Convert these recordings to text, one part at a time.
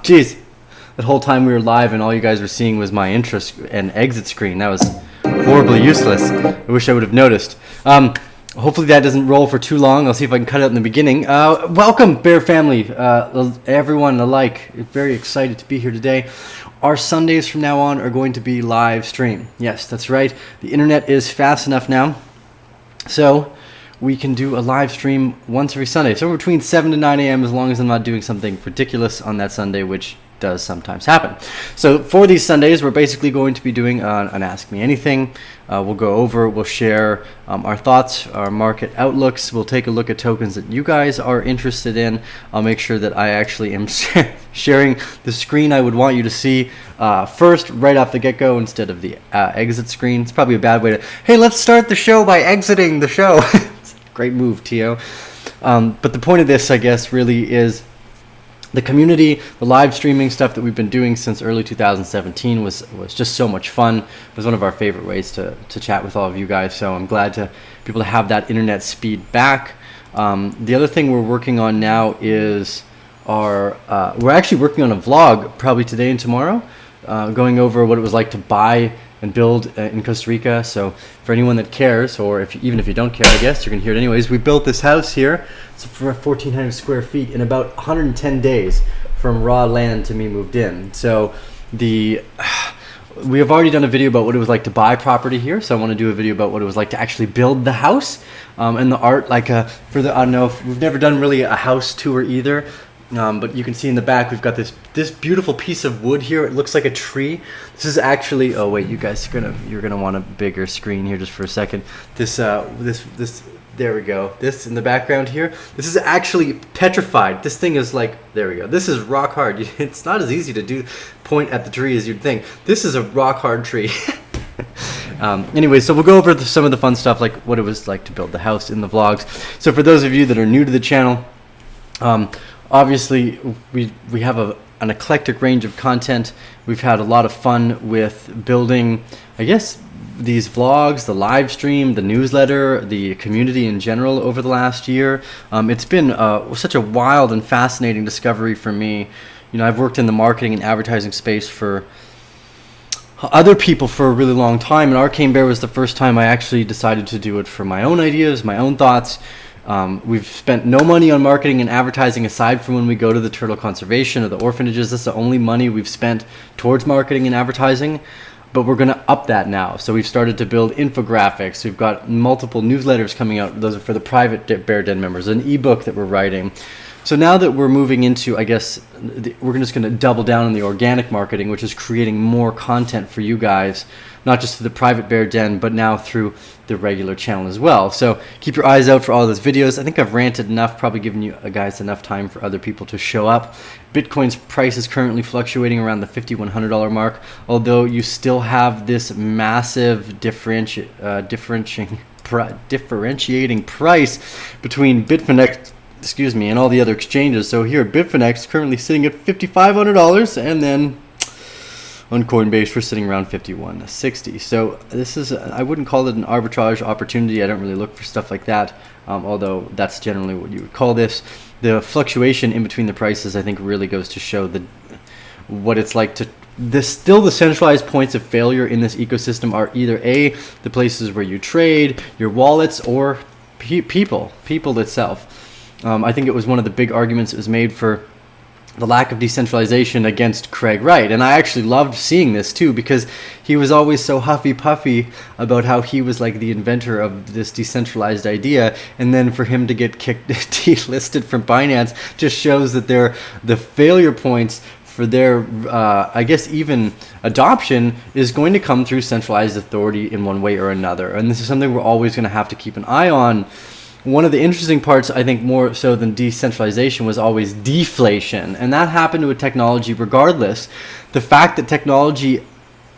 Jeez, that whole time we were live and all you guys were seeing was my intro and exit screen. That was horribly useless. I wish I would have noticed. Hopefully that doesn't roll for too long. I'll see if I can cut it out in the beginning. Welcome, Bear family, everyone alike. Very excited to be here today. Our Sundays from now on are going to be live stream. Yes, that's right. The internet is fast enough now. So we can do a live stream once every Sunday. So between 7 to 9 a.m. as long as I'm not doing something ridiculous on that Sunday, which does sometimes happen. So for these Sundays, we're basically going to be doing an Ask Me Anything. We'll share our thoughts, our market outlooks. We'll take a look at tokens that you guys are interested in. I'll make sure that I actually am sharing the screen I would want you to see first, right off the get-go, instead of the exit screen. It's probably a bad way to, hey, let's start the show by exiting the show. Great move, Tio. But the point of this, I guess, really is the community, the live streaming stuff that we've been doing since early 2017 was just so much fun. It was one of our favorite ways to chat with all of you guys. So I'm glad to be able to have that internet speed back. The other thing we're working on now is we're actually working on a vlog probably today and tomorrow, going over what it was like to buy and build in Costa Rica. So for anyone that cares, or even if you don't care, I guess you're gonna hear it anyways. We built this house here. It's for 1,400 square feet in about 110 days from raw land to me moved in. So we have already done a video about what it was like to buy property here. So I want to do a video about what it was like to actually build the house, and the art. I don't know if we've never done really a house tour either. But you can see in the back we've got this beautiful piece of wood here. It looks like a tree. This is actually, oh wait, you guys you're gonna want a bigger screen here just for a second. This there we go. This in the background here. This is actually petrified. This thing is like, there we go. This is rock hard. It's not as easy to point at the tree as you'd think. This is a rock hard tree. Anyway, so we'll go over some of the fun stuff, like what it was like to build the house in the vlogs. So for those of you that are new to the channel, obviously, we have an eclectic range of content. We've had a lot of fun with building, I guess, these vlogs, the live stream, the newsletter, the community in general over the last year. It's been such a wild and fascinating discovery for me. You know, I've worked in the marketing and advertising space for other people for a really long time, and Arcane Bear was the first time I actually decided to do it for my own ideas, my own thoughts. We've spent no money on marketing and advertising aside from when we go to the turtle conservation or the orphanages. That's the only money we've spent towards marketing and advertising, but we're going to up that now. So we've started to build infographics. We've got multiple newsletters coming out. Those are for the private Bear Den members, an ebook that we're writing. So now that we're moving into, I guess, we're just going to double down on the organic marketing, which is creating more content for you guys, not just through the private Bear Den, but now through the regular channel as well. So keep your eyes out for all those videos. I think I've ranted enough, probably given you guys enough time for other people to show up. Bitcoin's price is currently fluctuating around the $5,100 mark, although you still have this massive differentiating price between Bitfinex, and all the other exchanges. So here, Bitfinex currently sitting at $5,500, and then on Coinbase we're sitting around $51.60. So this is, I wouldn't call it an arbitrage opportunity. I don't really look for stuff like that, although that's generally what you would call this. The fluctuation in between the prices, I think, really goes to show what it's like to. Still the centralized points of failure in this ecosystem are either the places where you trade, your wallets, or people itself. I think it was one of the big arguments that was made for the lack of decentralization against Craig Wright. And I actually loved seeing this too, because he was always so huffy-puffy about how he was like the inventor of this decentralized idea. And then for him to get delisted from Binance just shows that the failure points for their, I guess, even adoption is going to come through centralized authority in one way or another. And this is something we're always going to have to keep an eye on. One of the interesting parts, I think, more so than decentralization, was always deflation. And that happened to a technology regardless. The fact that technology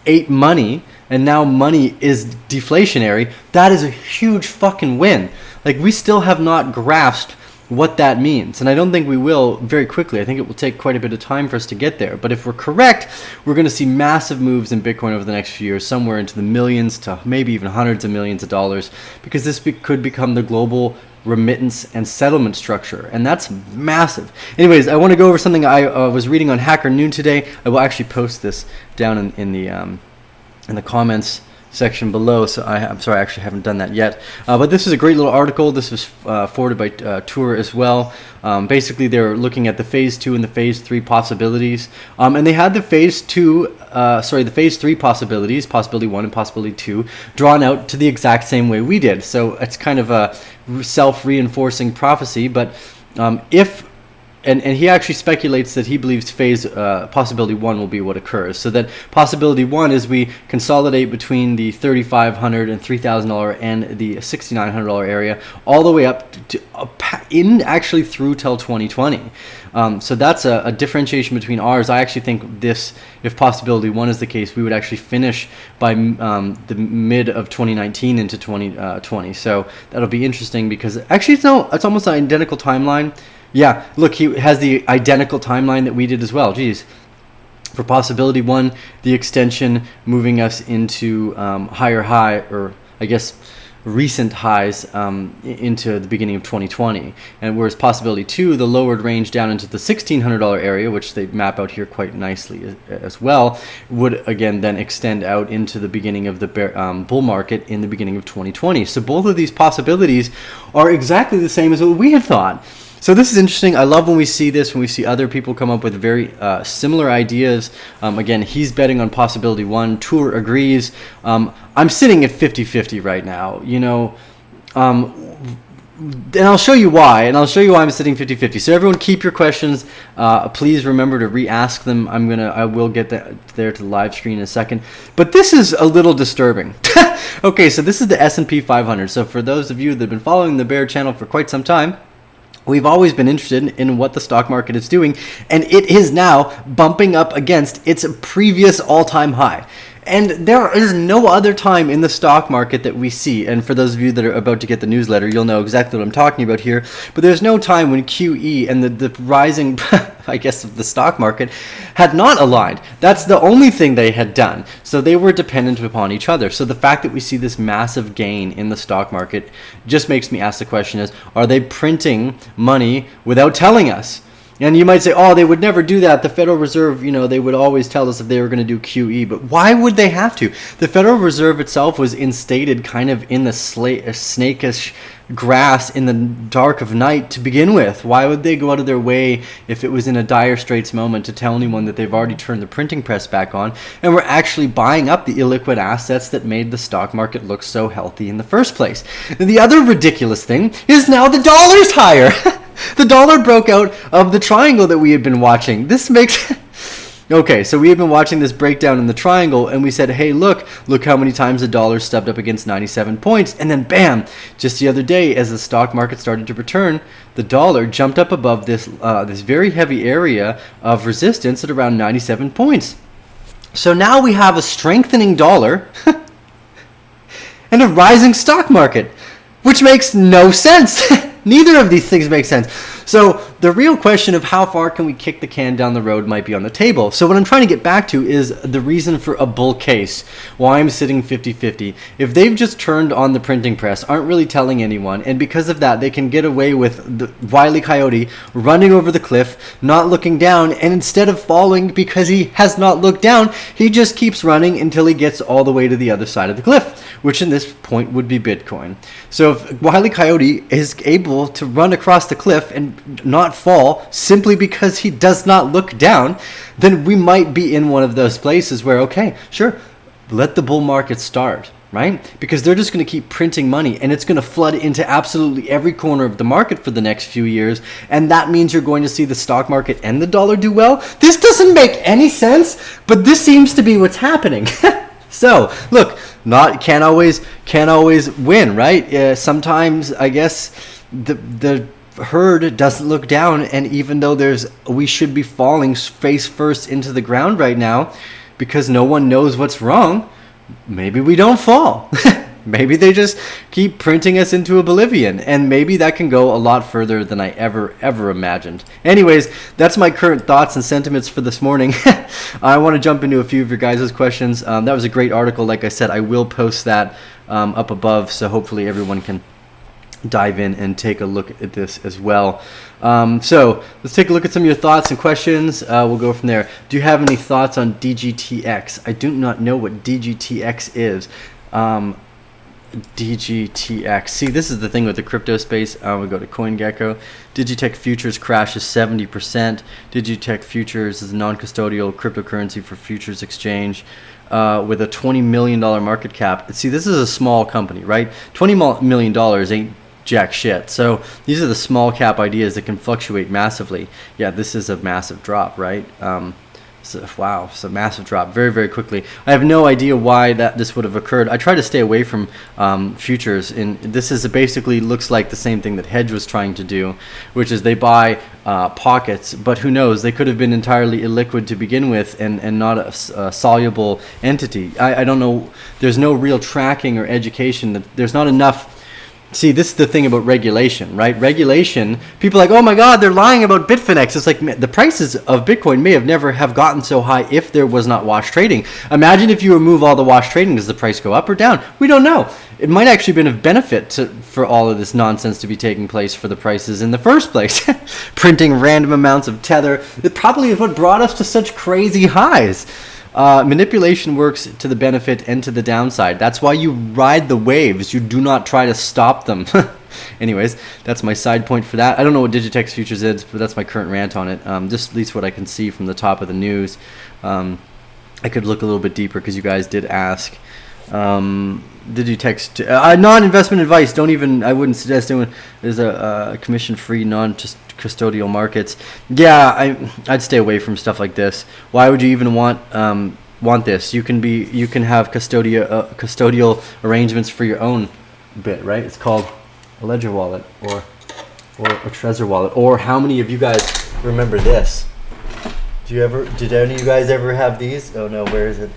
ate money and now money is deflationary, that is a huge fucking win. Like, we still have not grasped what that means, and I don't think we will very quickly. I think it will take quite a bit of time for us to get there, but if we're correct, we're going to see massive moves in Bitcoin over the next few years, somewhere into the millions to maybe even hundreds of millions of dollars, because this could become the global remittance and settlement structure, and that's massive. Anyways, I want to go over something I was reading on Hacker Noon today. I will actually post this down in the comments section below, so I'm sorry, I actually haven't done that yet, but this is a great little article. This was forwarded by Tour as well. Basically, they're looking at the phase 2 and the phase 3 possibilities, and they had the phase 3 possibilities, possibility 1 and possibility 2, drawn out to the exact same way we did. So it's kind of a self-reinforcing prophecy, but if and he actually speculates that he believes phase possibility 1 will be what occurs. So that possibility 1 is we consolidate between the $3,500 and $3,000 and the $6,900 area, all the way up to actually through till 2020. So that's a differentiation between ours. I actually think this, if possibility 1 is the case, we would actually finish by the mid of 2019 into 2020. So that'll be interesting, because actually it's almost an identical timeline. Yeah, look, he has the identical timeline that we did as well. Geez. For possibility 1, the extension moving us into higher high, or I guess recent highs, into the beginning of 2020. And whereas possibility 2, the lowered range down into the $1,600 area, which they map out here quite nicely as well, would again then extend out into the beginning of the bull market in the beginning of 2020. So both of these possibilities are exactly the same as what we had thought. So this is interesting. I love when we see this, when we see other people come up with very similar ideas. Again, he's betting on possibility 1. Tour agrees. I'm sitting at 50-50 right now, you know, and I'll show you why, I'm sitting 50-50. So everyone, keep your questions. Please remember to re-ask them. I will get there to the live screen in a second. But this is a little disturbing. Okay, so this is the S&P 500. So for those of you that have been following the Bear channel for quite some time, we've always been interested in what the stock market is doing, and it is now bumping up against its previous all-time high. And there is no other time in the stock market that we see, and for those of you that are about to get the newsletter, you'll know exactly what I'm talking about here, but there's no time when QE and the rising, I guess, of the stock market had not aligned. That's the only thing they had done. So they were dependent upon each other. So the fact that we see this massive gain in the stock market just makes me ask the question is, are they printing money without telling us? And you might say, oh, they would never do that. The Federal Reserve, you know, they would always tell us if they were going to do QE. But why would they have to? The Federal Reserve itself was instated kind of in the snakish grass in the dark of night to begin with. Why would they go out of their way if it was in a dire straits moment to tell anyone that they've already turned the printing press back on and we're actually buying up the illiquid assets that made the stock market look so healthy in the first place? And the other ridiculous thing is now the dollar's higher. The dollar broke out of the triangle that we had been watching. This makes... Okay, so we had been watching this breakdown in the triangle, and we said, hey, look how many times the dollar stepped up against 97 points. And then, bam, just the other day, as the stock market started to return, the dollar jumped up above this very heavy area of resistance at around 97 points. So now we have a strengthening dollar and a rising stock market, which makes no sense. Neither of these things make sense. So the real question of how far can we kick the can down the road might be on the table. So what I'm trying to get back to is the reason for a bull case, why I'm sitting 50-50. If they've just turned on the printing press, aren't really telling anyone, and because of that, they can get away with the Wile E. Coyote running over the cliff, not looking down, and instead of falling because he has not looked down, he just keeps running until he gets all the way to the other side of the cliff, which in this point would be Bitcoin. So if Wile E. Coyote is able to run across the cliff and not fall simply because he does not look down, then we might be in one of those places where, okay, sure, let the bull market start, right? Because they're just going to keep printing money and it's going to flood into absolutely every corner of the market for the next few years. And that means you're going to see the stock market and the dollar do well. This doesn't make any sense, but this seems to be what's happening. So look, can't always win, right? Sometimes I guess the herd doesn't look down, and even though we should be falling face first into the ground right now, because no one knows what's wrong, maybe we don't fall. Maybe they just keep printing us into oblivion, and maybe that can go a lot further than I ever imagined. Anyways, that's my current thoughts and sentiments for this morning. I want to jump into a few of your guys' questions. That was a great article. Like I said, I will post that up above, so hopefully everyone can dive in and take a look at this as well. So let's take a look at some of your thoughts and questions. We'll go from there. Do you have any thoughts on DGTX? I do not know what DGTX is. DGTX. See, this is the thing with the crypto space. We go to CoinGecko. Digitech Futures crashes 70%. Digitech Futures is a non-custodial cryptocurrency for futures exchange with a $20 million market cap. See, this is a small company, right? $20 million ain't jack shit. So these are the small cap ideas that can fluctuate massively. Yeah, this is a massive drop, right? So, wow, it's a massive drop very, very quickly. I have no idea why this would have occurred. I try to stay away from futures, and this is basically looks like the same thing that Hedge was trying to do, which is they buy pockets, but who knows? They could have been entirely illiquid to begin with and not a soluble entity. I don't know. There's no real tracking or education. There's not enough. See, this is the thing about regulation, right? Regulation, people are like, oh my God, they're lying about Bitfinex. It's like the prices of Bitcoin may have never have gotten so high if there was not wash trading. Imagine if you remove all the wash trading, does the price go up or down? We don't know. It might actually been of benefit for all of this nonsense to be taking place for the prices in the first place. Printing random amounts of Tether. It probably is what brought us to such crazy highs. Manipulation works to the benefit and to the downside. That's why you ride the waves. You do not try to stop them. Anyways, that's my side point for that. I don't know what Digitex Futures is, but that's my current rant on it. Just at least what I can see from the top of the news. I could look a little bit deeper because you guys did ask. Digitex non-investment advice. I wouldn't suggest anyone. There's a commission-free non-custodial markets. Yeah, I'd stay away from stuff like this. Why would you even want this? You can have custodial arrangements for your own bit, right? It's called a ledger wallet or a Trezor wallet. Or how many of you guys remember this? Did any of you guys ever have these? Oh no, where is it?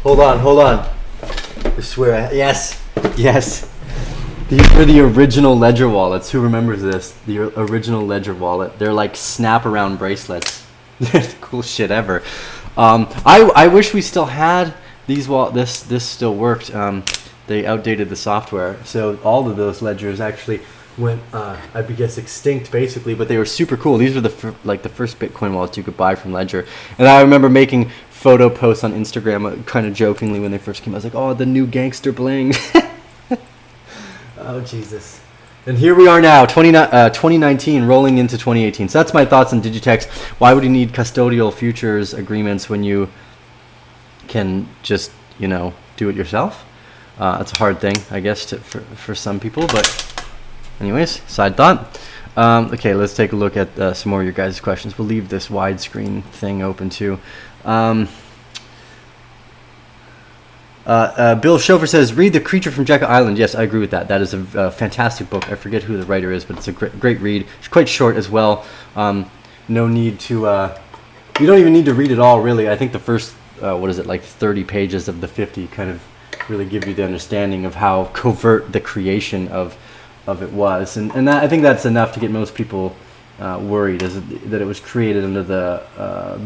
Hold on. I swear. Yes. These were the original ledger wallets. Who remembers this? The original ledger wallet. They're like snap around bracelets. They're the coolest shit ever. I wish we still had these this still worked. They outdated the software, so all of those ledgers actually went I guess extinct basically, but they were super cool. These were the first Bitcoin wallets you could buy from Ledger. And I remember making photo posts on Instagram kind of jokingly when they first came. I was like, oh, the new gangster bling. Oh Jesus. And here we are now, 2019 rolling into 2018. So that's my thoughts on Digitex. Why would you need custodial futures agreements when you can just do it yourself? That's a hard thing, I guess, for some people, but anyways, side thought. Okay, let's take a look at some more of your guys' questions. We'll leave this widescreen thing open too. Bill Schofer says, read The Creature from Jekyll Island. Yes, I agree with that. That is a fantastic book. I forget who the writer is, but it's a great read. It's quite short as well. No need to... you don't even need to read it all, really. I think the first, 30 pages of the 50 kind of really give you the understanding of how covert the creation of it was. And I think that's enough to get most people worried, that it was created under the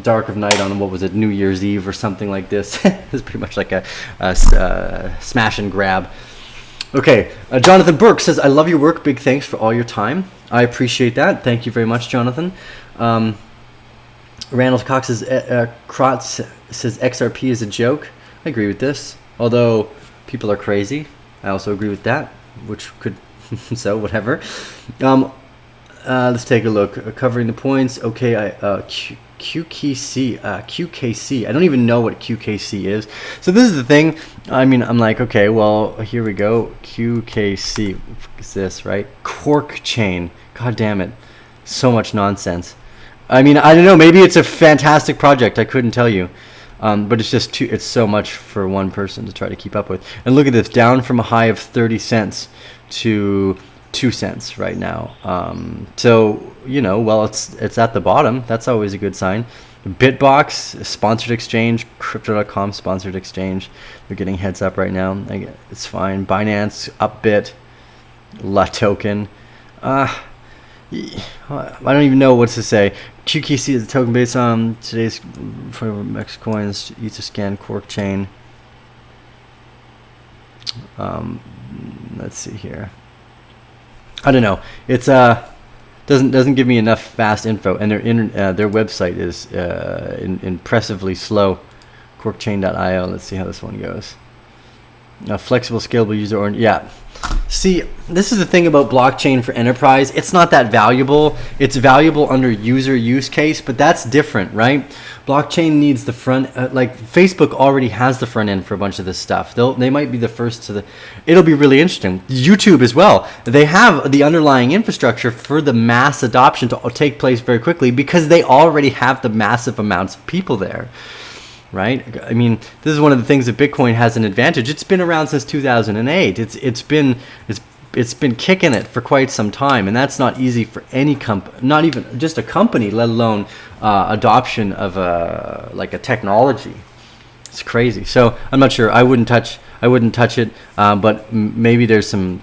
dark of night on, what was it, New Year's Eve or something like this. It's pretty much like a smash and grab. Okay, Jonathan Burke says, I love your work. Big thanks for all your time. I appreciate that. Thank you very much, Jonathan. Randall Cox says, Krotz says XRP is a joke. I agree with this, although people are crazy. I also agree with that, which could... so whatever. Let's take a look. Covering the points. Okay, QKC. I don't even know what QKC is. So this is the thing. I mean, I'm like, okay, well, here we go. QKC. What's this, right? Cork chain. God damn it. So much nonsense. I mean, I don't know. Maybe it's a fantastic project. I couldn't tell you. But it's just it's so much for one person to try to keep up with. And look at this, down from a high of 30 cents to 2 cents right now. So, well, it's at the bottom. That's always a good sign. Bitbox, sponsored exchange, Crypto.com sponsored exchange. They're getting heads up right now. It's fine. Binance, Upbit, Litecoin. I don't even know what to say. QKC is a token based on today's Mex coins, Etherscan, Quark chain. Let's see here. I don't know. It's doesn't give me enough fast info, and their website is impressively slow. Quarkchain.io. Let's see how this one goes. Flexible, scalable user or yeah. See, this is the thing about blockchain for enterprise. It's not that valuable. It's valuable under user use case, but that's different, right? Blockchain needs the front, like Facebook already has the front end for a bunch of this stuff. They might be the first to it'll be really interesting. YouTube as well. They have the underlying infrastructure for the mass adoption to take place very quickly because they already have the massive amounts of people there. Right? I mean, this is one of the things that Bitcoin has an advantage. It's been around since 2008. It's been kicking it for quite some time, and that's not easy for any company, not even just a company, let alone adoption of a technology. It's crazy. So I'm not sure. I wouldn't touch it, but maybe there's some.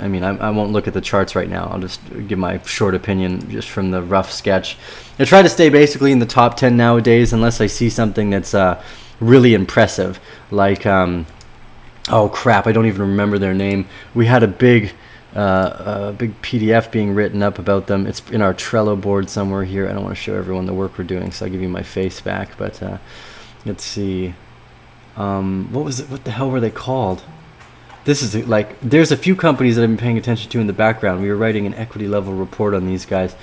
I mean, I won't look at the charts right now. I'll just give my short opinion just from the rough sketch. I try to stay basically in the top 10 nowadays, unless I see something that's really impressive. Like, oh crap, I don't even remember their name. We had a big PDF being written up about them. It's in our Trello board somewhere here. I don't want to show everyone the work we're doing, so I'll give you my face back. But let's see. What was it? What the hell were they called? This is like, there's a few companies that I've been paying attention to in the background. We were writing an equity level report on these guys.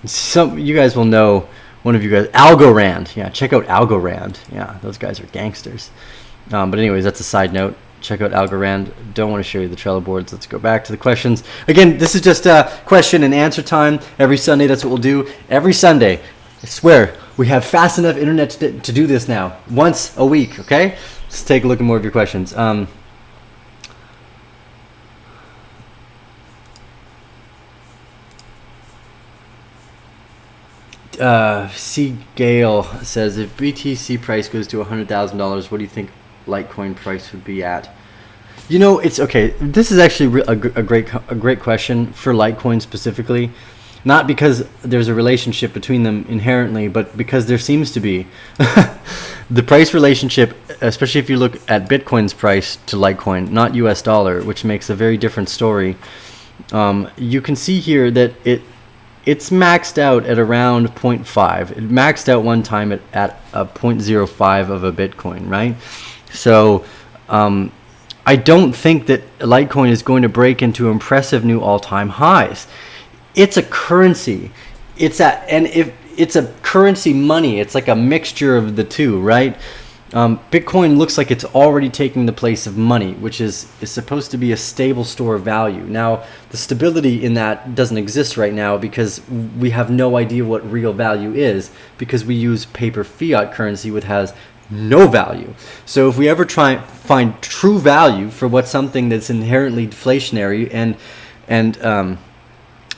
You guys will know, one of you guys, Algorand. Yeah, check out Algorand. Yeah, those guys are gangsters. But anyways, that's a side note. Check out Algorand. Don't want to show you the Trello boards. Let's go back to the questions. Again, this is just question and answer time. Every Sunday, that's what we'll do. Every Sunday, I swear, we have fast enough internet to do this now. Once a week, okay? Let's take a look at more of your questions. C. Gale says, if BTC price goes to $100,000, what do you think Litecoin price would be at? You know, it's okay. This is actually a great question for Litecoin specifically. Not because there's a relationship between them inherently, but because there seems to be. The price relationship, especially if you look at Bitcoin's price to Litecoin, not US dollar, which makes a very different story. You can see here that it's maxed out at around 0.5. It maxed out one time at a 0.05 of a Bitcoin, right? So I don't think that Litecoin is going to break into impressive new all-time highs. It's a currency. It's a currency money. It's like a mixture of the two, right? Bitcoin looks like it's already taking the place of money, which is supposed to be a stable store of value. Now, the stability in that doesn't exist right now because we have no idea what real value is, because we use paper fiat currency, which has no value. So if we ever try and find true value for what's something that's inherently deflationary and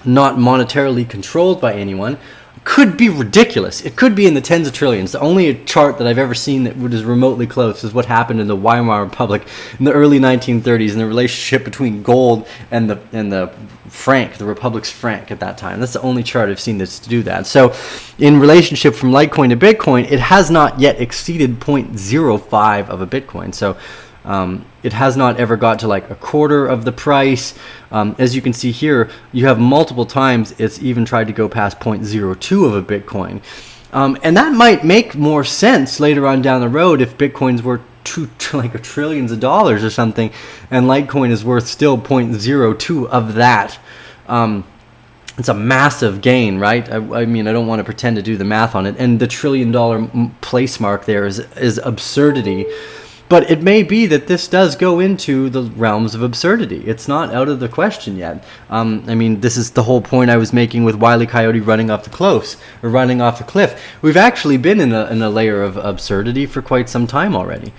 not monetarily controlled by anyone, could be ridiculous. It could be in the tens of trillions. The only chart that I've ever seen that is remotely close is what happened in the Weimar Republic in the early 1930s, and the relationship between gold and the franc, the Republic's franc at that time. That's the only chart I've seen that's to do that. So in relationship from Litecoin to Bitcoin, it has not yet exceeded 0.05 of a Bitcoin. So it has not ever got to like a quarter of the price. As you can see here, you have multiple times it's even tried to go past 0.02 of a Bitcoin. And that might make more sense later on down the road if Bitcoin's worth trillions of dollars or something, and Litecoin is worth still 0.02 of that. It's a massive gain, right? I mean, I don't want to pretend to do the math on it. And the $1 trillion place mark there is absurdity. But it may be that this does go into the realms of absurdity. It's not out of the question yet. I mean, this is the whole point I was making with Wile E. Coyote running off the cliff. We've actually been in a layer of absurdity for quite some time already.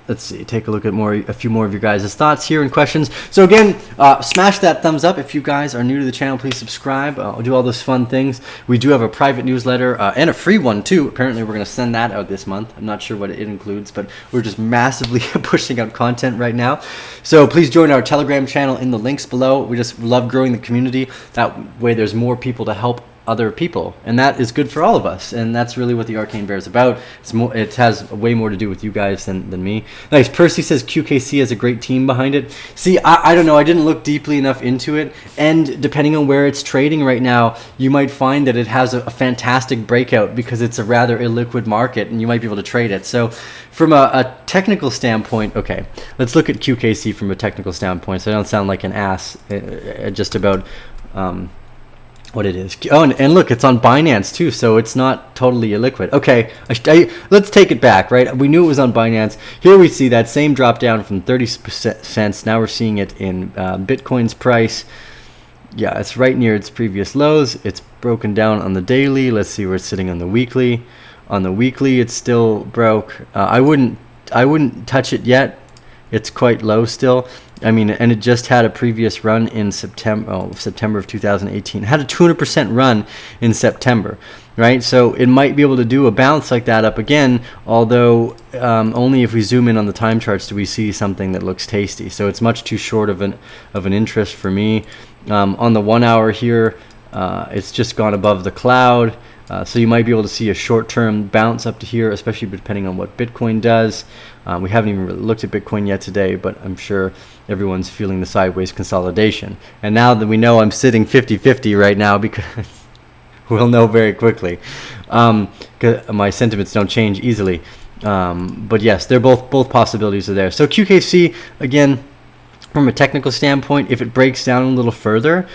let's see, take a look at a few more of your guys' thoughts here and questions. So again, smash that thumbs up. If you guys are new to the channel, please subscribe. I'll do all those fun things. We do have a private newsletter and a free one too. Apparently we're going to send that out this month. I'm not sure what it includes, but we're just massively pushing out content right now. So please join our Telegram channel in the links below. We just love growing the community. That way there's more people to help other people, and that is good for all of us, and that's really what the Arcane Bear is about. It has way more to do with you guys than me. Nice. Percy says QKC has a great team behind it. See, I don't know, I didn't look deeply enough into it, and depending on where it's trading right now, you might find that it has a fantastic breakout because it's a rather illiquid market, and you might be able to trade it. So from a technical standpoint, okay, let's look at QKC from a technical standpoint so I don't sound like an ass just about what it is. Oh, and look, it's on Binance too, so it's not totally illiquid. Okay, let's take it back, right? We knew it was on Binance. Here we see that same drop down from 30 cents. Now we're seeing it in Bitcoin's price. Yeah, it's right near its previous lows. It's broken down on the daily. Let's see where it's sitting on the weekly. On the weekly, it's still broke. I wouldn't touch it yet. It's quite low still. I mean, and it just had a previous run in September of 2018. It had a 200% run in September, right? So it might be able to do a bounce like that up again, although only if we zoom in on the time charts do we see something that looks tasty. So it's much too short of an interest for me. On the 1 hour here, it's just gone above the cloud. So you might be able to see a short-term bounce up to here, especially depending on what Bitcoin does. We haven't even really looked at Bitcoin yet today, but I'm sure everyone's feeling the sideways consolidation. And now that we know I'm sitting 50-50 right now, because we'll know very quickly. 'Cause my sentiments don't change easily. But yes, they're both possibilities are there. So QKC, again, from a technical standpoint, if it breaks down a little further,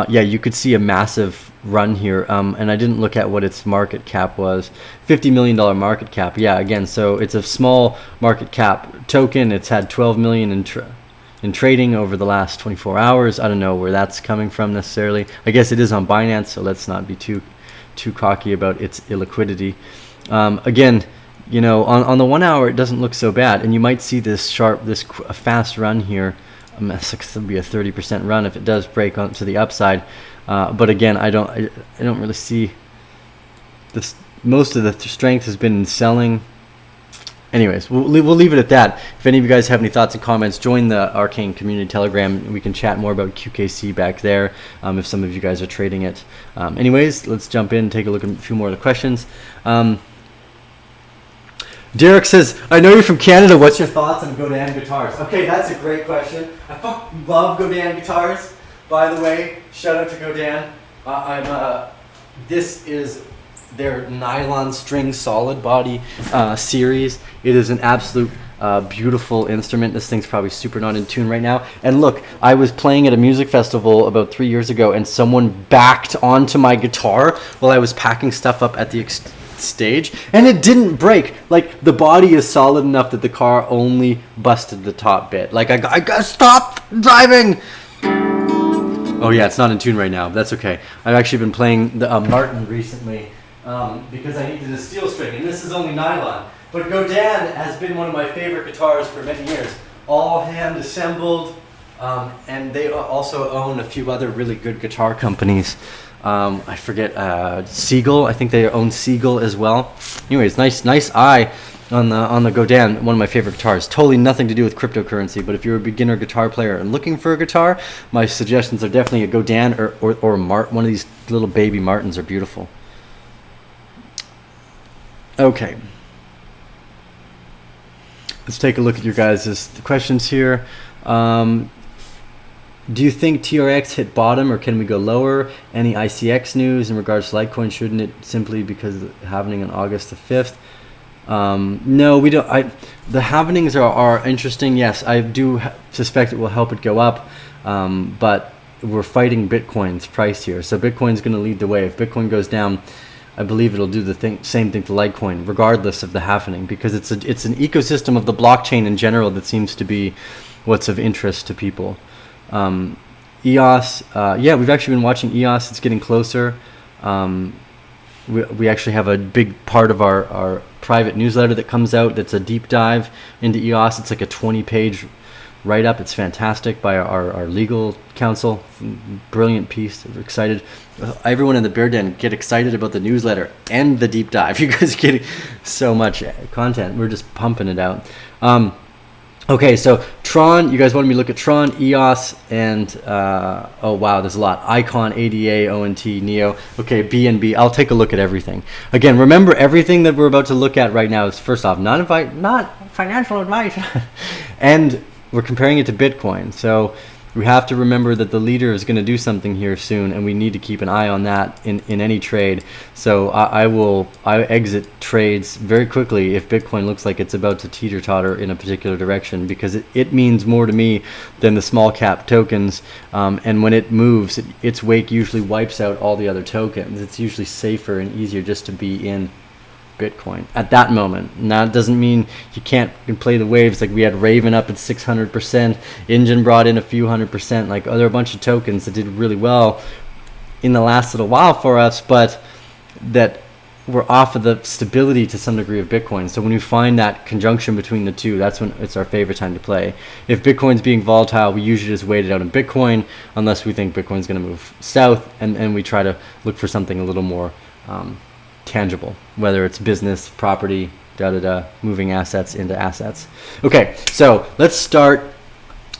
yeah, you could see a massive run here. And I didn't look at what its market cap was. $50 million market cap. Yeah, again, so it's a small market cap token. It's had 12 million in trading over the last 24 hours. I don't know where that's coming from necessarily. I guess it is on Binance, so let's not be too cocky about its illiquidity. Again, you know, on the 1 hour, it doesn't look so bad, and you might see this fast run here. It's going to be a 30% run if it does break on to the upside. But again, I don't really see this. Most of the strength has been in selling. Anyways, we'll leave it at that. If any of you guys have any thoughts and comments, join the Arcane community Telegram. We can chat more about QKC back there if some of you guys are trading it. Anyways, let's jump in and take a look at a few more of the questions. Derek says, I know you're from Canada. What's your thoughts on Godin guitars? Okay, that's a great question. I fucking love Godin guitars. By the way, shout out to Godin. This is their nylon string solid body series. It is an absolute beautiful instrument. This thing's probably super not in tune right now. And look, I was playing at a music festival about 3 years ago, and someone backed onto my guitar while I was packing stuff up at the stage, and it didn't break. Like, the body is solid enough that the car only busted the top bit. Like, I got stop driving. Oh yeah, it's not in tune right now, but that's okay. I've actually been playing the Martin recently because I needed a steel string, and this is only nylon. But Godin has been one of my favorite guitars for many years. All hand assembled, and they also own a few other really good guitar companies. I forget, Siegel. I think they own Siegel as well. Anyways, nice eye on the Godin, one of my favorite guitars. Totally nothing to do with cryptocurrency, but if you're a beginner guitar player and looking for a guitar, my suggestions are definitely a Godin or one of these little baby Martins are beautiful. Okay. Let's take a look at your guys' questions here. Do you think TRX hit bottom, or can we go lower? Any ICX news in regards to Litecoin? Shouldn't it simply because of the halvening on August the 5th? No, we don't. The halvenings are interesting. Yes, I do suspect it will help it go up, but we're fighting Bitcoin's price here. So Bitcoin's going to lead the way. If Bitcoin goes down, I believe it'll do the same thing to Litecoin, regardless of the halvening, because it's an ecosystem of the blockchain in general that seems to be what's of interest to people. EOS, yeah, we've actually been watching EOS. It's getting closer. We actually have a big part of our private newsletter that comes out that's a deep dive into EOS. It's like a 20-page write-up. It's fantastic by our legal counsel. Brilliant piece. We're excited. Everyone in the Bear Den, get excited about the newsletter and the deep dive. You guys are getting so much content. We're just pumping it out. Okay, so Tron, you guys wanted me to look at Tron, EOS, and, oh wow, there's a lot. Icon, ADA, ONT, NEO. Okay, BNB, I'll take a look at everything. Again, remember, everything that we're about to look at right now is, first off, not financial advice. And we're comparing it to Bitcoin. So we have to remember that the leader is going to do something here soon, and we need to keep an eye on that in any trade. So I exit trades very quickly if Bitcoin looks like it's about to teeter-totter in a particular direction, because it means more to me than the small cap tokens. And when it moves, its wake usually wipes out all the other tokens. It's usually safer and easier just to be in Bitcoin at that moment. Now, it doesn't mean you can't play the waves. Like we had Raven up at 600%, Engine brought in a few 100%. Like there are a bunch of tokens that did really well in the last little while for us, but that were off of the stability to some degree of Bitcoin. So when you find that conjunction between the two, that's when it's our favorite time to play. If Bitcoin's being volatile, we usually just wait it out in Bitcoin, unless we think Bitcoin's going to move south, and we try to look for something a little more tangible, whether it's business, property, moving assets into assets. Okay, so let's start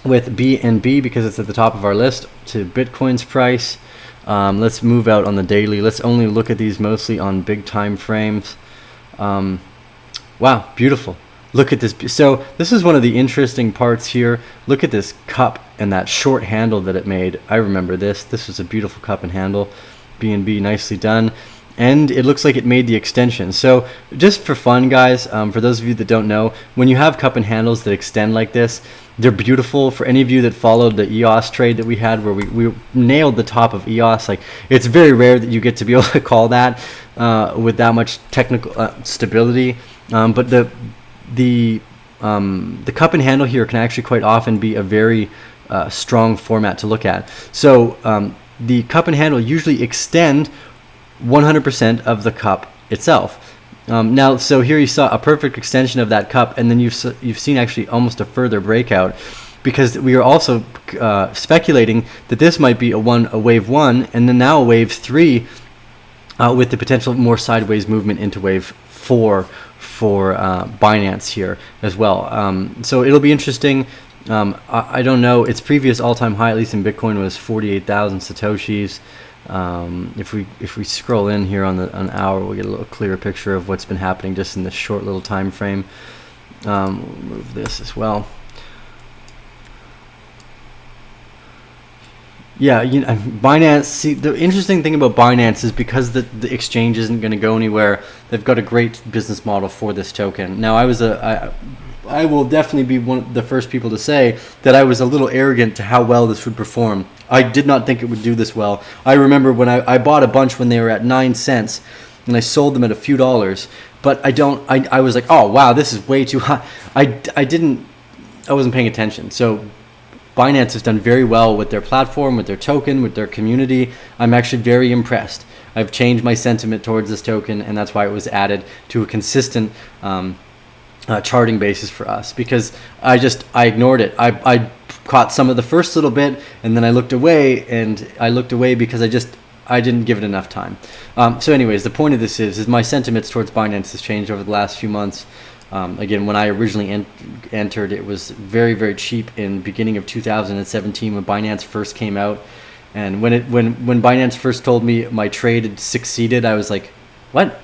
with BNB because it's at the top of our list, to Bitcoin's price. Let's move out on the daily. Let's only look at these mostly on big time frames. Wow, beautiful. Look at this. So this is one of the interesting parts here. Look at this cup and that short handle that it made. I remember this. This was a beautiful cup and handle. BNB, nicely done. And it looks like it made the extension. So just for fun, guys, for those of you that don't know, when you have cup and handles that extend like this, they're beautiful. For any of you that followed the EOS trade that we had, where we nailed the top of EOS, like it's very rare that you get to be able to call that with that much technical stability. But the cup and handle here can actually quite often be a very strong format to look at. So the cup and handle usually extend 100% of the cup itself. Now, so here you saw a perfect extension of that cup, and then you've seen actually almost a further breakout, because we are also speculating that this might be a wave 1, and then now a wave 3, with the potential more sideways movement into wave 4 for Binance here as well. So it'll be interesting. I don't know. Its previous all-time high, at least in Bitcoin, was 48,000 satoshis. If we scroll in here on an hour, we'll get a little clearer picture of what's been happening just in this short little time frame. We'll move this as well. Yeah, Binance. See, the interesting thing about Binance is because the exchange isn't going to go anywhere. They've got a great business model for this token. Now, I will definitely be one of the first people to say that I was a little arrogant to how well this would perform. I did not think it would do this well. I remember when I bought a bunch when they were at 9 cents, and I sold them at a few dollars. But I was like, oh wow, this is way too high. I wasn't paying attention. So Binance has done very well with their platform, with their token, with their community. I'm actually very impressed. I've changed my sentiment towards this token, and that's why it was added to a consistent charting basis for us, because I ignored it. I caught some of the first little bit, and then I looked away, because I didn't give it enough time. So anyways, the point of this is my sentiments towards Binance has changed over the last few months. Again, when I originally entered, it was very, very cheap in beginning of 2017 when Binance first came out. And when Binance first told me my trade had succeeded, I was like, what?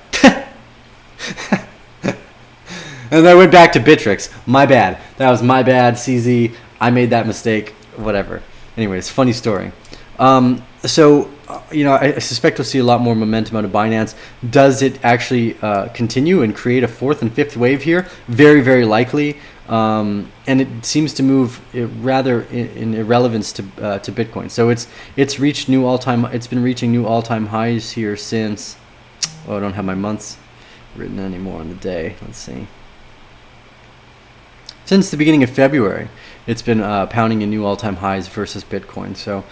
And I went back to Bittrex. My bad. That was my bad, CZ. I made that mistake. Whatever. Anyways, funny story. So, I suspect we'll see a lot more momentum out of Binance. Does it actually continue and create a fourth and fifth wave here? Very, very likely. And it seems to move rather in irrelevance to Bitcoin. So it's reached new all-time. It's been reaching new all-time highs here since. Oh, I don't have my months written anymore on the day. Let's see. Since the beginning of February, it's been pounding in new all-time highs versus Bitcoin. So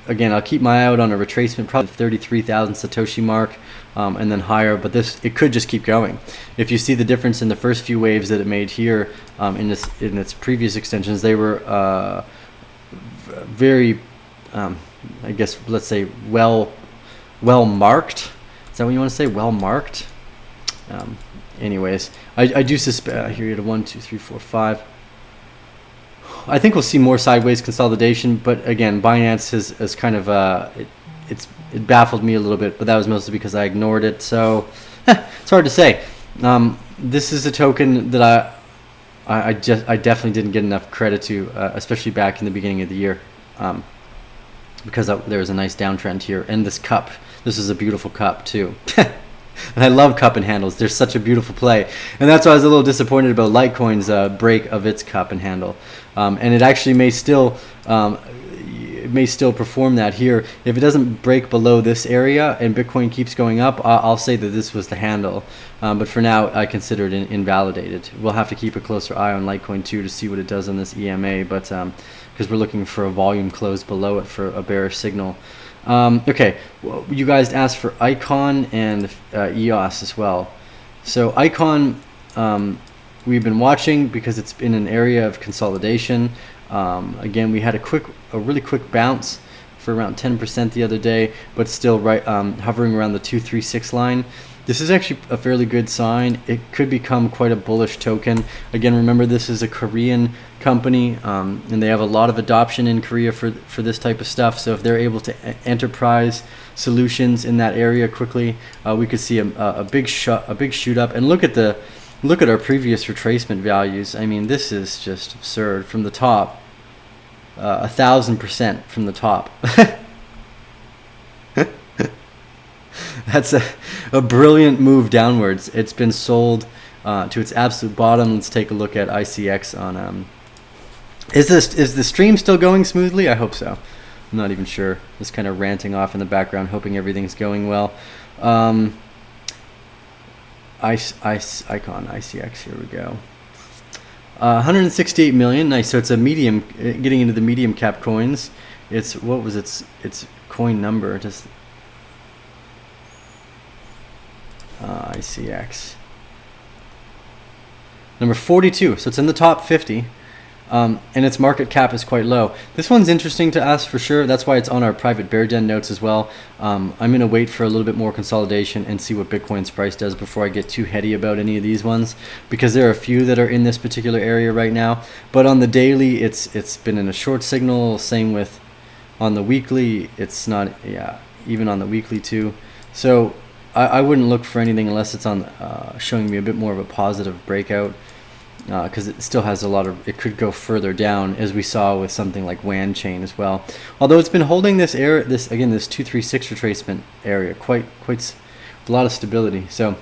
again, I'll keep my eye out on a retracement, probably 33,000 Satoshi mark, and then higher. But it could just keep going. If you see the difference in the first few waves that it made here in its previous extensions, they were very, I guess, let's say well marked. Is that what you want to say? Well marked. Anyways, I do suspect here you had a 1, 2, 3, 4, 5. I think we'll see more sideways consolidation, but again, Binance has kind of it baffled me a little bit, but that was mostly because I ignored it. So it's hard to say. This is a token that I definitely didn't get enough credit to, especially back in the beginning of the year, because there was a nice downtrend here. And this cup, this is a beautiful cup too. And I love cup and handles. They're such a beautiful play. And that's why I was a little disappointed about Litecoin's break of its cup and handle. And it actually may still perform that here. If it doesn't break below this area and Bitcoin keeps going up, I'll say that this was the handle. But for now, I consider it invalidated. We'll have to keep a closer eye on Litecoin too to see what it does on this EMA. But because we're looking for a volume close below it for a bearish signal. Okay, well, you guys asked for Icon and EOS as well. So Icon, we've been watching because it's been an area of consolidation. Again, we had a really quick bounce for around 10% the other day, but still hovering around the 236 line. This is actually a fairly good sign. It could become quite a bullish token. Again, remember this is a Korean company, and they have a lot of adoption in Korea for this type of stuff. So if they're able to enterprise solutions in that area quickly, we could see a big shoot up. And look at our previous retracement values. I mean, this is just absurd from the top, 1,000% from the top. That's a brilliant move downwards. It's been sold to its absolute bottom. Let's take a look at ICX on. Is the stream still going smoothly? I hope so. I'm not even sure. Just kind of ranting off in the background, hoping everything's going well. Icon ICX. Here we go. 168 million. Nice. So it's a medium. Getting into the medium cap coins. What was its coin number? Just. ICX number 42, so it's in the top 50, and its market cap is quite low. This one's interesting to us for sure. That's why it's on our private bear den notes as well. I'm gonna wait for a little bit more consolidation and see what Bitcoin's price does before I get too heady about any of these ones, because there are a few that are in this particular area right now. But on the daily, it's been in a short signal. Same with on the weekly. It's not, even on the weekly too. So I wouldn't look for anything unless it's on showing me a bit more of a positive breakout, because it still has it could go further down, as we saw with something like WAN chain as well. Although it's been holding this 236 retracement area quite a lot of stability. So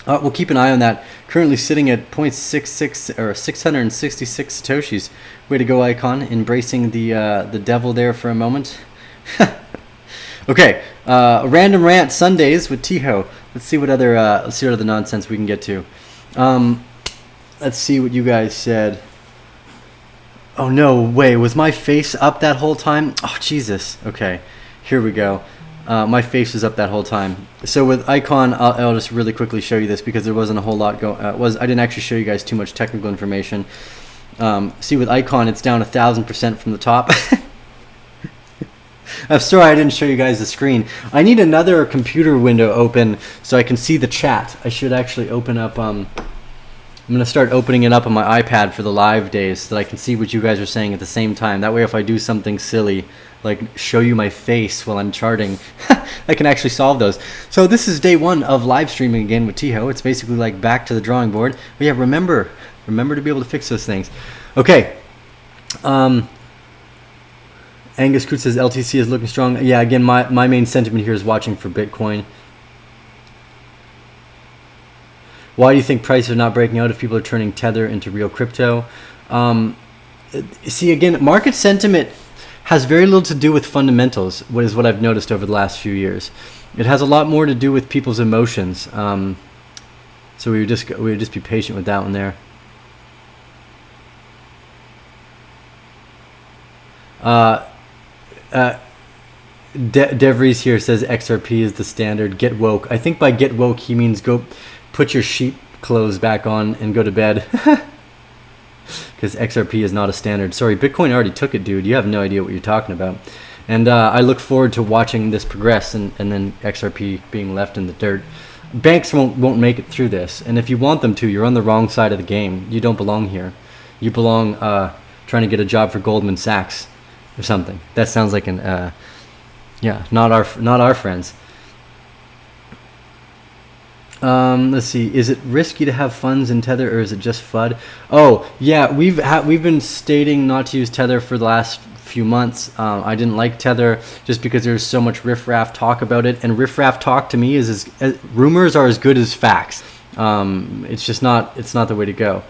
we'll keep an eye on that. Currently sitting at 0.66 or 666 satoshis. Way to go, Icon, embracing the devil there for a moment. Okay, random rant Sundays with Tiho. Let's see what other nonsense we can get to. Let's see what you guys said. Oh no way! Was my face up that whole time? Oh Jesus! Okay, here we go. My face was up that whole time. So with Icon, I'll just really quickly show you this because there wasn't a whole lot I didn't actually show you guys too much technical information. See, with Icon, it's down 1,000% from the top. I'm sorry I didn't show you guys the screen. I need another computer window open so I can see the chat. I should actually open up. I'm going to start opening it up on my iPad for the live days so that I can see what you guys are saying at the same time. That way, if I do something silly, like show you my face while I'm charting, I can actually solve those. So this is day 1 of live streaming again with Tiho. It's basically like back to the drawing board. But yeah, remember to be able to fix those things. Okay. Angus Coote says LTC is looking strong. Yeah, again, my main sentiment here is watching for Bitcoin. Why do you think prices are not breaking out if people are turning Tether into real crypto? See, again, market sentiment has very little to do with fundamentals, what I've noticed over the last few years. It has a lot more to do with people's emotions. So we would just be patient with that one there. DeVries here says XRP is the standard. Get woke. I think by get woke he means go put your sheep clothes back on and go to bed. Because XRP is not a standard. Sorry, Bitcoin already took it, dude. You have no idea what you're talking about. And I look forward to watching this progress and then XRP being left in the dirt. Banks won't make it through this. And if you want them to, you're on the wrong side of the game. You don't belong here. You belong trying to get a job for Goldman Sachs or something. That sounds like an yeah, not our friends. Let's see. Is it risky to have funds in Tether, or is it just FUD? Oh yeah, we've been stating not to use Tether for the last few months. I didn't like Tether just because there's so much riffraff talk about it, and riffraff talk to me is rumors are as good as facts. It's just not. It's not the way to go.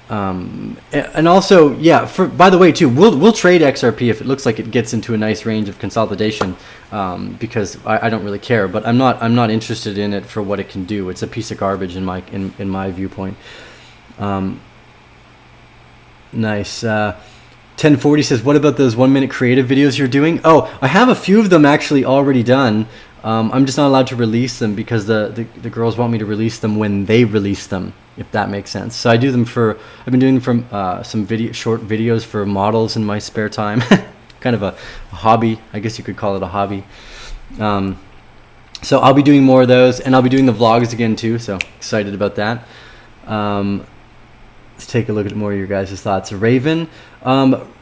And also, yeah. By the way, too, we'll trade XRP if it looks like it gets into a nice range of consolidation, because I don't really care. But I'm not interested in it for what it can do. It's a piece of garbage in my viewpoint. Nice. 1040 says, what about those 1 minute creative videos you're doing? Oh, I have a few of them actually already done. I'm just not allowed to release them because the girls want me to release them when they release them, if that makes sense. So I've been doing them for some short videos for models in my spare time. Kind of a hobby, I guess you could call it a hobby. So I'll be doing more of those, and I'll be doing the vlogs again too, so excited about that. Let's take a look at more of your guys' thoughts. Raven.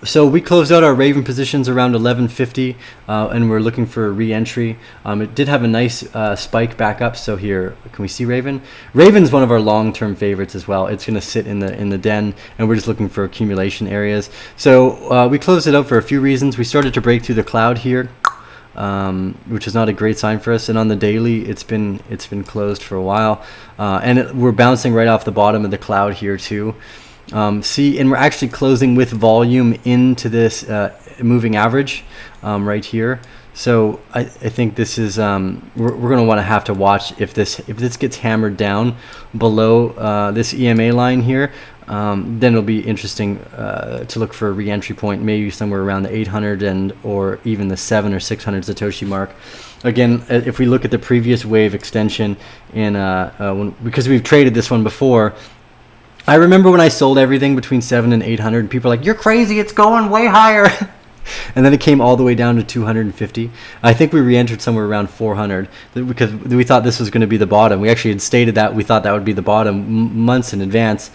So we closed out our Raven positions around 1150, and we're looking for a re-entry. It did have a nice spike back up. So here, can we see Raven? Raven's one of our long-term favorites as well. It's going to sit in the den, and we're just looking for accumulation areas. So we closed it out for a few reasons. We started to break through the cloud here, which is not a great sign for us. And on the daily, it's been closed for a while, and we're bouncing right off the bottom of the cloud here too. And we're actually closing with volume into this moving average right here. So I think this is we're going to want to have to watch if this gets hammered down below this EMA line here. Then it'll be interesting to look for a re-entry point, maybe somewhere around the 800 or even the 700 or 600 Satoshi mark. Again, if we look at the previous wave extension because we've traded this one before, I remember when I sold everything between 700 and 800, and people are like, "You're crazy! It's going way higher." And then it came all the way down to 250. I think we re-entered somewhere around 400 because we thought this was going to be the bottom. We actually had stated that we thought that would be the bottom months in advance.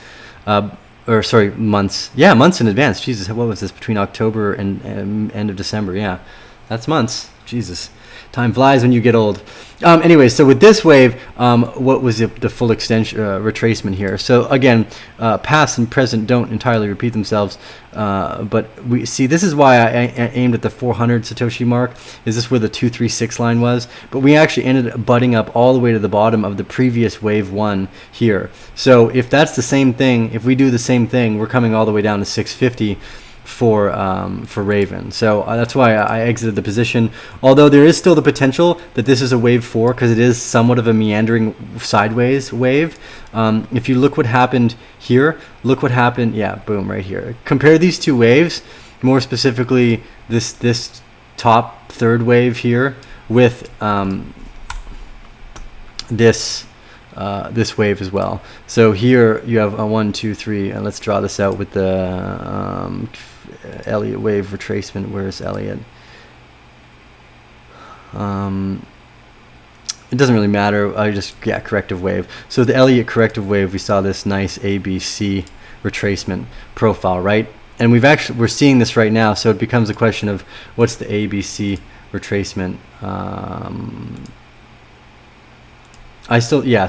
Months. Yeah, months in advance. Jesus, what was this? Between October and end of December. Yeah, that's months. Jesus. Time flies when you get old. Anyway, so with this wave, what was the full extension retracement here? So again, past and present don't entirely repeat themselves, but we see this is why I aimed at the 400 Satoshi mark. Is this where the 236 line was? But we actually ended up butting up all the way to the bottom of the previous wave one here. So if that's the same thing, if we do the same thing, we're coming all the way down to 650. For Raven. So that's why I exited the position, although there is still the potential that this is a wave 4 because it is somewhat of a meandering sideways wave. If you look what happened here, look what happened, yeah, boom, right here. Compare these two waves, more specifically this top third wave here with this wave as well. So here you have a 1, 2, 3, and let's draw this out with the Elliott wave retracement. Where's Elliott? It doesn't really matter. Corrective wave. So the Elliott corrective wave, we saw this nice ABC retracement profile, right? And we're seeing this right now. So it becomes a question of what's the ABC retracement.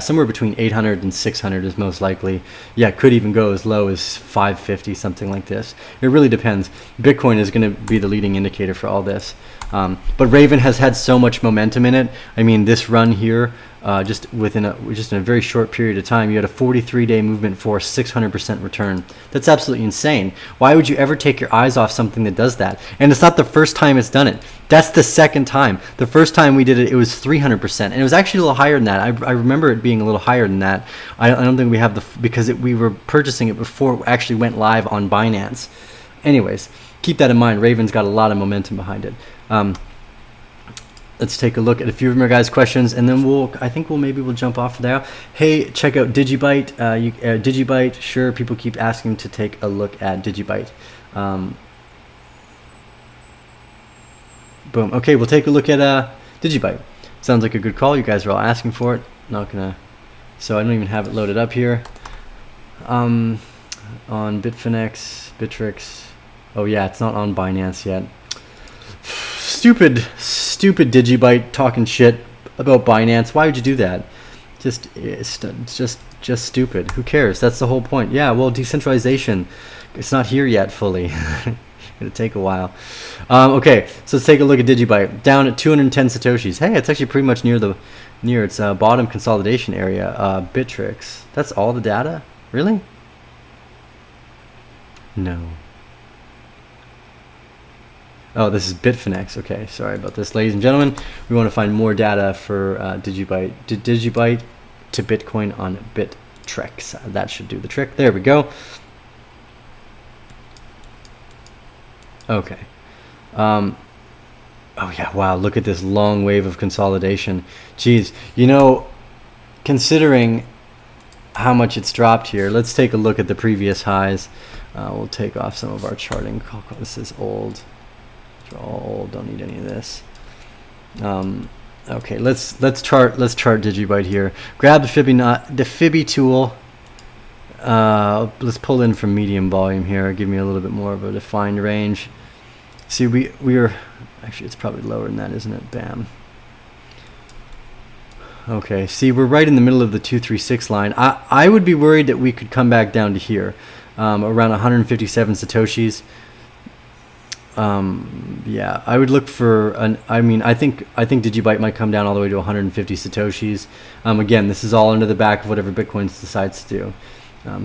Somewhere between 800 and 600 is most likely. Yeah, it could even go as low as 550, something like this. It really depends. Bitcoin is going to be the leading indicator for all this. But Raven has had so much momentum in it. I mean, this run here, just in a very short period of time, you had a 43-day movement for 600% return. That's absolutely insane. Why would you ever take your eyes off something that does that? And it's not the first time it's done it. That's the second time. The first time we did it, it was 300%, and it was actually a little higher than that. I remember it being a little higher than that. I don't think we have because we were purchasing it before it actually went live on Binance. Anyways, keep that in mind. Raven's got a lot of momentum behind it. let's take a look at a few of my guys' questions, and then I think we'll jump off there. Hey, check out Digibyte. Digibyte, sure, people keep asking to take a look at Digibyte. Boom. Okay, we'll take a look at Digibyte. Sounds like a good call. You guys are all asking for it. Not gonna, so I don't even have it loaded up here. On Bitfinex, Bittrex. Oh yeah, it's not on Binance yet. Stupid Digibyte talking shit about Binance. Why would you do that? It's just stupid. Who cares? That's the whole point. Yeah, well, decentralization, it's not here yet fully. It's gonna take a while. Okay, so let's take a look at Digibyte. Down at 210 satoshis. Hey, it's actually pretty much near its bottom consolidation area. Bittrex. That's all the data? Really? No. Oh, this is Bitfinex. Okay, sorry about this, ladies and gentlemen. We want to find more data for Digibyte. Digibyte to Bitcoin on Bittrex. That should do the trick. There we go. Okay. Oh yeah, wow, look at this long wave of consolidation. Jeez, you know, considering how much it's dropped here, let's take a look at the previous highs. We'll take off some of our charting. This is old. They're all old, don't need any of this. Okay, let's chart Digibyte here. Grab the Fibby tool. Let's pull in from medium volume here. Give me a little bit more of a defined range. See, we are actually, it's probably lower than that, isn't it? Bam. Okay, see, we're right in the middle of the 236 line. I would be worried that we could come back down to here, around 157 satoshis. Yeah, I would look for I think Digibyte might come down all the way to 150 satoshis. Again, this is all under the back of whatever Bitcoin decides to do.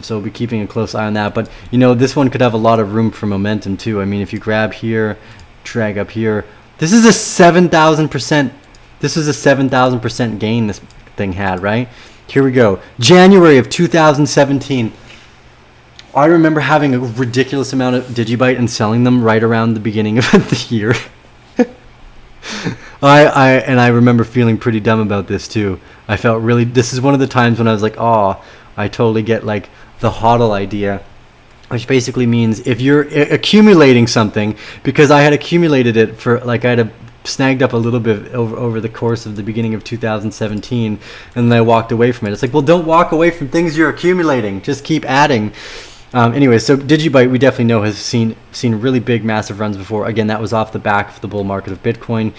So we'll be keeping a close eye on that. But, you know, this one could have a lot of room for momentum, too. I mean, if you grab here, drag up here. This is a 7,000%. This is a 7,000% gain this thing had, right? Here we go. January of 2017. I remember having a ridiculous amount of Digibyte and selling them right around the beginning of the year. I remember feeling pretty dumb about this, too. I felt really... This is one of the times when I was like, oh... I totally get like the hodl idea, which basically means if you're accumulating something, because I had accumulated it for like I had snagged up a little bit over the course of the beginning of 2017, and then I walked away from it. It's like, well, don't walk away from things you're accumulating. Just keep adding. Anyway, so Digibyte we definitely know has seen really big, massive runs before. Again, that was off the back of the bull market of Bitcoin.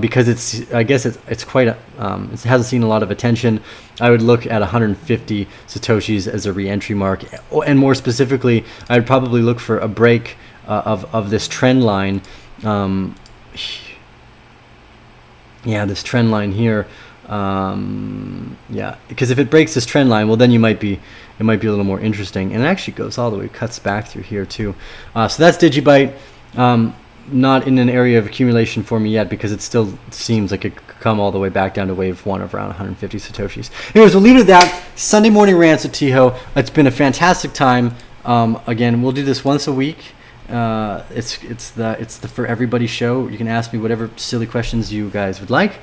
Because it's quite it hasn't seen a lot of attention. I would look at 150 satoshis as a re-entry mark, and more specifically, I would probably look for a break of this trend line. Yeah, this trend line here. Yeah, because if it breaks this trend line, well, then it might be a little more interesting, and it actually goes all the way, cuts back through here too. So that's Digibyte. Not in an area of accumulation for me yet, because it still seems like it could come all the way back down to wave one of around 150 satoshis. Anyways, we'll leave it at that. Sunday morning rants at Tiho. It's been a fantastic time. Again, we'll do this once a week. It's the for everybody show. You can ask me whatever silly questions you guys would like.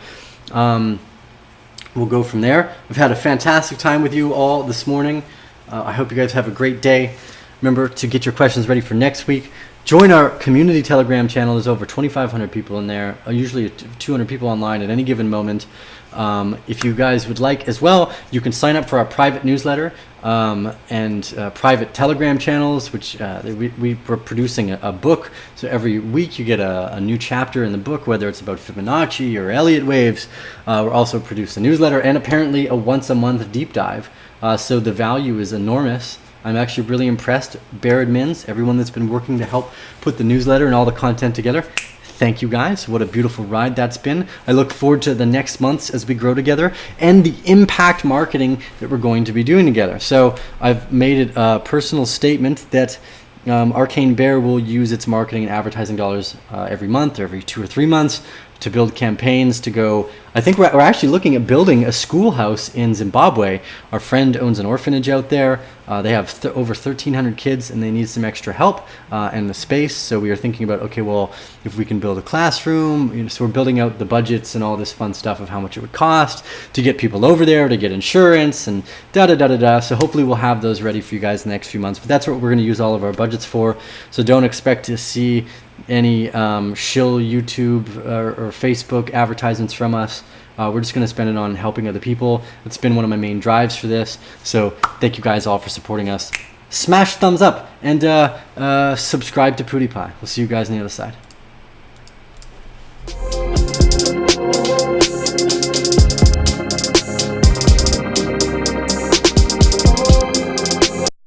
We'll go from there. We've had a fantastic time with you all this morning. I hope you guys have a great day. Remember to get your questions ready for next week. Join our community Telegram channel. There's over 2,500 people in there, usually 200 people online at any given moment. If you guys would like as well, you can sign up for our private newsletter and private Telegram channels, which we're producing a book. So every week you get a new chapter in the book, whether it's about Fibonacci or Elliott waves. We're also producing a newsletter and apparently a once-a-month deep dive. So the value is enormous. I'm actually really impressed. Bear admins, everyone that's been working to help put the newsletter and all the content together. Thank you guys. What a beautiful ride that's been. I look forward to the next months as we grow together and the impact marketing that we're going to be doing together. So I've made it a personal statement that Arcane Bear will use its marketing and advertising dollars every month or every 2 or 3 months to build campaigns to go. I think we're actually looking at building a schoolhouse in Zimbabwe. Our friend owns an orphanage out there. They have over 1,300 kids, and they need some extra help and the space. So we are thinking about, okay, well, if we can build a classroom, so we're building out the budgets and all this fun stuff of how much it would cost to get people over there, to get insurance and da-da-da-da-da. So hopefully we'll have those ready for you guys in the next few months. But that's what we're going to use all of our budgets for. So don't expect to see any shill YouTube or Facebook advertisements from us. We're just going to spend it on helping other people. It's been one of my main drives for this. So thank you guys all for supporting us. Smash thumbs up and subscribe to PewDiePie. We'll see you guys on the other side.